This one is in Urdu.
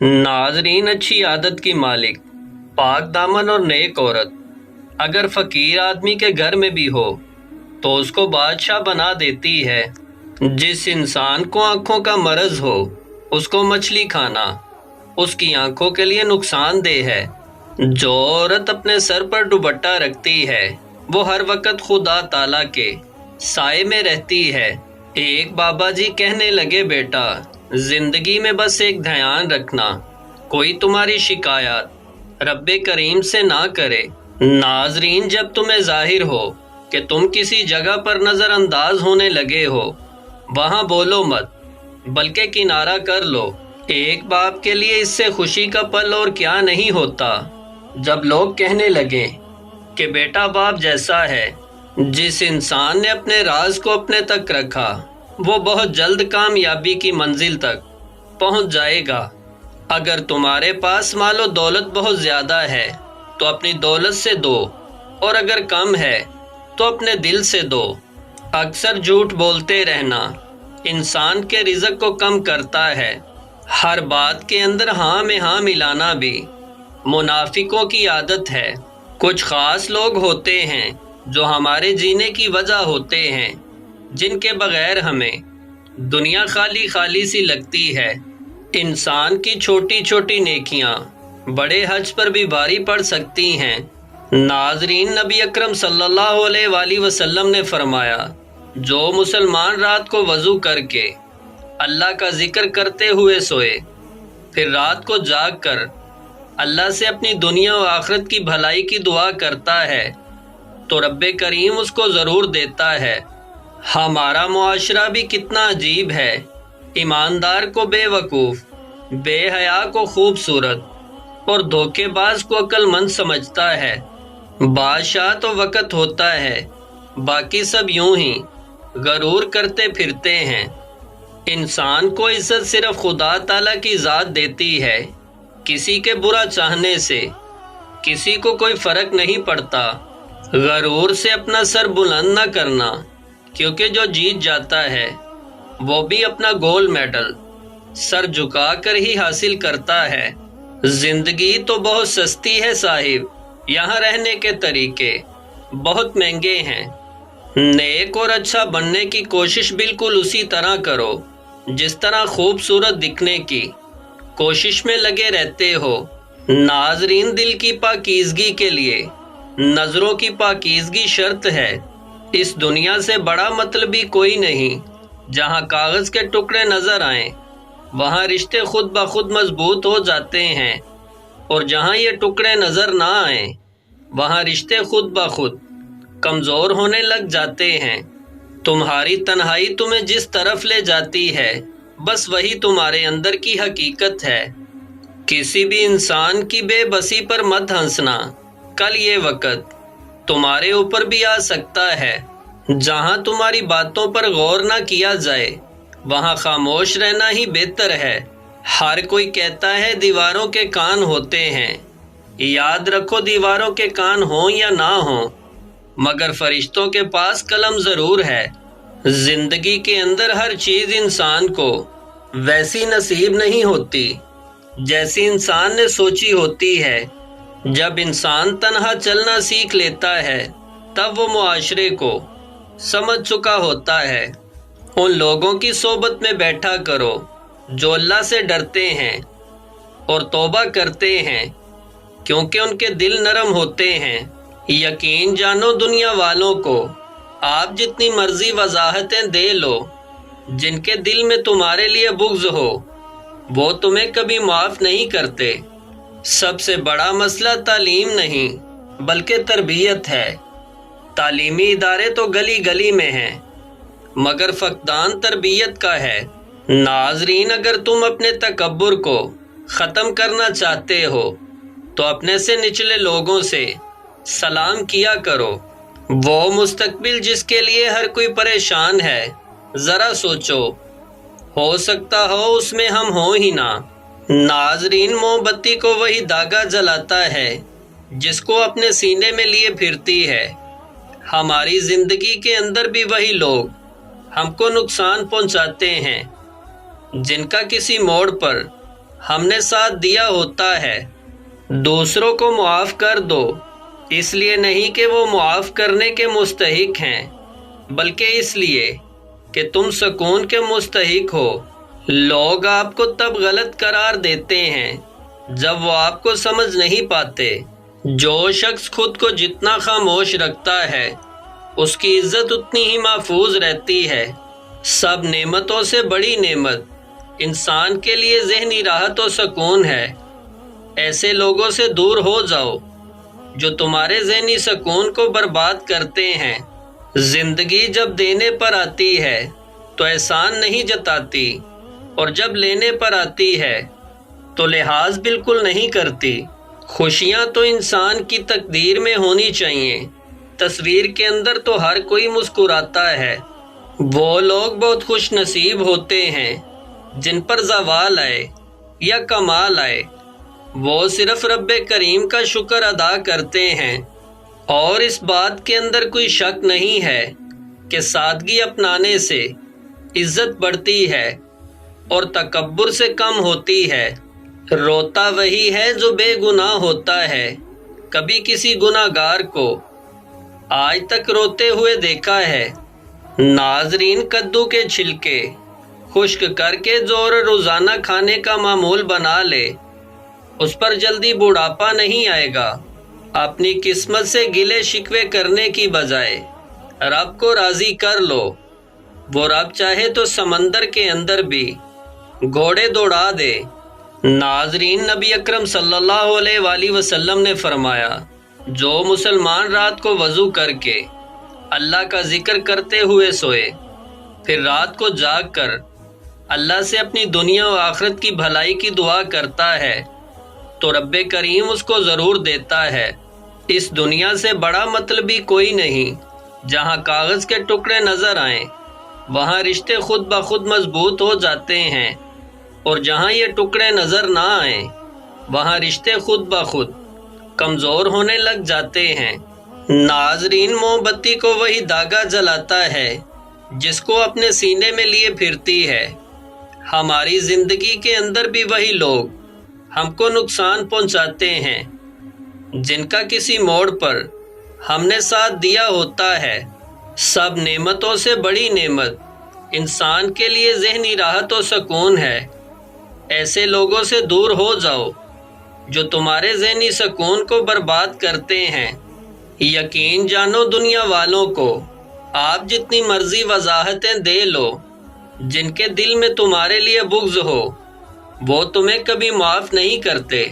ناظرین، اچھی عادت کی مالک، پاک دامن اور نیک عورت اگر فقیر آدمی کے گھر میں بھی ہو تو اس کو بادشاہ بنا دیتی ہے۔ جس انسان کو آنکھوں کا مرض ہو اس کو مچھلی کھانا اس کی آنکھوں کے لیے نقصان دہ ہے۔ جو عورت اپنے سر پر دوپٹہ رکھتی ہے وہ ہر وقت خدا تعالیٰ کے سائے میں رہتی ہے۔ ایک بابا جی کہنے لگے، بیٹا زندگی میں بس ایک دھیان رکھنا، کوئی تمہاری شکایت رب کریم سے نہ کرے۔ ناظرین، جب تمہیں ظاہر ہو کہ تم کسی جگہ پر نظر انداز ہونے لگے ہو وہاں بولو مت بلکہ کنارہ کر لو۔ ایک باپ کے لیے اس سے خوشی کا پل اور کیا نہیں ہوتا جب لوگ کہنے لگیں کہ بیٹا باپ جیسا ہے۔ جس انسان نے اپنے راز کو اپنے تک رکھا وہ بہت جلد کامیابی کی منزل تک پہنچ جائے گا۔ اگر تمہارے پاس مال و دولت بہت زیادہ ہے تو اپنی دولت سے دو، اور اگر کم ہے تو اپنے دل سے دو۔ اکثر جھوٹ بولتے رہنا انسان کے رزق کو کم کرتا ہے۔ ہر بات کے اندر ہاں میں ہاں ملانا بھی منافقوں کی عادت ہے۔ کچھ خاص لوگ ہوتے ہیں جو ہمارے جینے کی وجہ ہوتے ہیں، جن کے بغیر ہمیں دنیا خالی خالی سی لگتی ہے۔ انسان کی چھوٹی چھوٹی نیکیاں بڑے حج پر بھی بھاری پڑ سکتی ہیں۔ ناظرین، نبی اکرم صلی اللہ علیہ وآلہ وسلم نے فرمایا، جو مسلمان رات کو وضو کر کے اللہ کا ذکر کرتے ہوئے سوئے پھر رات کو جاگ کر اللہ سے اپنی دنیا و آخرت کی بھلائی کی دعا کرتا ہے تو رب کریم اس کو ضرور دیتا ہے۔ ہمارا معاشرہ بھی کتنا عجیب ہے۔ ایماندار کو بے وقوف، بے حیا کو خوبصورت اور دھوکے باز کو عقل مند سمجھتا ہے۔ بادشاہ تو وقت ہوتا ہے، باقی سب یوں ہی غرور کرتے پھرتے ہیں۔ انسان کو عزت صرف خدا تعالیٰ کی ذات دیتی ہے۔ کسی کے برا چاہنے سے کسی کو کوئی فرق نہیں پڑتا۔ غرور سے اپنا سر بلند نہ کرنا، کیونکہ جو جیت جاتا ہے وہ بھی اپنا گولڈ میڈل سر جھکا کر ہی حاصل کرتا ہے۔ زندگی تو بہت سستی ہے صاحب، یہاں رہنے کے طریقے بہت مہنگے ہیں۔ نیک اور اچھا بننے کی کوشش بالکل اسی طرح کرو جس طرح خوبصورت دکھنے کی کوشش میں لگے رہتے ہو۔ ناظرین، دل کی پاکیزگی کے لیے نظروں کی پاکیزگی شرط ہے۔ اس دنیا سے بڑا مطلبی کوئی نہیں۔ جہاں کاغذ کے ٹکڑے نظر آئیں وہاں رشتے خود بخود مضبوط ہو جاتے ہیں، اور جہاں یہ ٹکڑے نظر نہ آئیں وہاں رشتے خود بخود کمزور ہونے لگ جاتے ہیں۔ تمہاری تنہائی تمہیں جس طرف لے جاتی ہے بس وہی تمہارے اندر کی حقیقت ہے۔ کسی بھی انسان کی بے بسی پر مت ہنسنا، کل یہ وقت تمہارے اوپر بھی آ سکتا ہے۔ جہاں تمہاری باتوں پر غور نہ کیا جائے وہاں خاموش رہنا ہی بہتر ہے۔ ہر کوئی کہتا ہے دیواروں کے کان ہوتے ہیں، یاد رکھو دیواروں کے کان ہوں یا نہ ہوں مگر فرشتوں کے پاس قلم ضرور ہے۔ زندگی کے اندر ہر چیز انسان کو ویسی نصیب نہیں ہوتی جیسی انسان نے سوچی ہوتی ہے۔ جب انسان تنہا چلنا سیکھ لیتا ہے تب وہ معاشرے کو سمجھ چکا ہوتا ہے۔ ان لوگوں کی صحبت میں بیٹھا کرو جو اللہ سے ڈرتے ہیں اور توبہ کرتے ہیں، کیونکہ ان کے دل نرم ہوتے ہیں۔ یقین جانو دنیا والوں کو آپ جتنی مرضی وضاحتیں دے لو، جن کے دل میں تمہارے لیے بغض ہو وہ تمہیں کبھی معاف نہیں کرتے۔ سب سے بڑا مسئلہ تعلیم نہیں بلکہ تربیت ہے۔ تعلیمی ادارے تو گلی گلی میں ہیں مگر فقدان تربیت کا ہے۔ ناظرین، اگر تم اپنے تکبر کو ختم کرنا چاہتے ہو تو اپنے سے نچلے لوگوں سے سلام کیا کرو۔ وہ مستقبل جس کے لیے ہر کوئی پریشان ہے، ذرا سوچو، ہو سکتا ہو اس میں ہم ہوں ہی نہ۔ ناظرین، موم بتی کو وہی داغا جلاتا ہے جس کو اپنے سینے میں لیے پھرتی ہے۔ ہماری زندگی کے اندر بھی وہی لوگ ہم کو نقصان پہنچاتے ہیں جن کا کسی موڑ پر ہم نے ساتھ دیا ہوتا ہے۔ دوسروں کو معاف کر دو، اس لیے نہیں کہ وہ معاف کرنے کے مستحق ہیں، بلکہ اس لیے کہ تم سکون کے مستحق ہو۔ لوگ آپ کو تب غلط قرار دیتے ہیں جب وہ آپ کو سمجھ نہیں پاتے۔ جو شخص خود کو جتنا خاموش رکھتا ہے اس کی عزت اتنی ہی محفوظ رہتی ہے۔ سب نعمتوں سے بڑی نعمت انسان کے لیے ذہنی راحت و سکون ہے۔ ایسے لوگوں سے دور ہو جاؤ جو تمہارے ذہنی سکون کو برباد کرتے ہیں۔ زندگی جب دینے پر آتی ہے تو احسان نہیں جتاتی، اور جب لینے پر آتی ہے تو لحاظ بالکل نہیں کرتی۔ خوشیاں تو انسان کی تقدیر میں ہونی چاہیے۔ تصویر کے اندر تو ہر کوئی مسکراتا ہے۔ وہ لوگ بہت خوش نصیب ہوتے ہیں جن پر زوال آئے یا کمال آئے، وہ صرف رب کریم کا شکر ادا کرتے ہیں۔ اور اس بات کے اندر کوئی شک نہیں ہے کہ سادگی اپنانے سے عزت بڑھتی ہے اور تکبر سے کم ہوتی ہے۔ روتا وہی ہے جو بے گناہ ہوتا ہے۔ کبھی کسی گناہ گار کو آج تک روتے ہوئے دیکھا ہے؟ ناظرین، کدو کے چھلکے خشک کر کے جو روزانہ کھانے کا معمول بنا لے اس پر جلدی بڑھاپا نہیں آئے گا۔ اپنی قسمت سے گلے شکوے کرنے کی بجائے رب کو راضی کر لو۔ وہ رب چاہے تو سمندر کے اندر بھی گھوڑے دوڑا دے۔ ناظرین، نبی اکرم صلی اللہ علیہ وآلہ وسلم نے فرمایا، جو مسلمان رات کو وضو کر کے اللہ کا ذکر کرتے ہوئے سوئے، پھر رات کو جاگ کر اللہ سے اپنی دنیا و آخرت کی بھلائی کی دعا کرتا ہے تو رب کریم اس کو ضرور دیتا ہے۔ اس دنیا سے بڑا مطلبی کوئی نہیں۔ جہاں کاغذ کے ٹکڑے نظر آئیں وہاں رشتے خود بخود مضبوط ہو جاتے ہیں، اور جہاں یہ ٹکڑے نظر نہ آئیں وہاں رشتے خود بخود کمزور ہونے لگ جاتے ہیں۔ ناظرین، موم بتی کو وہی داغا جلاتا ہے جس کو اپنے سینے میں لیے پھرتی ہے۔ ہماری زندگی کے اندر بھی وہی لوگ ہم کو نقصان پہنچاتے ہیں جن کا کسی موڑ پر ہم نے ساتھ دیا ہوتا ہے۔ سب نعمتوں سے بڑی نعمت انسان کے لیے ذہنی راحت و سکون ہے۔ ایسے لوگوں سے دور ہو جاؤ جو تمہارے ذہنی سکون کو برباد کرتے ہیں۔ یقین جانو دنیا والوں کو آپ جتنی مرضی وضاحتیں دے لو، جن کے دل میں تمہارے لیے بغض ہو وہ تمہیں کبھی معاف نہیں کرتے۔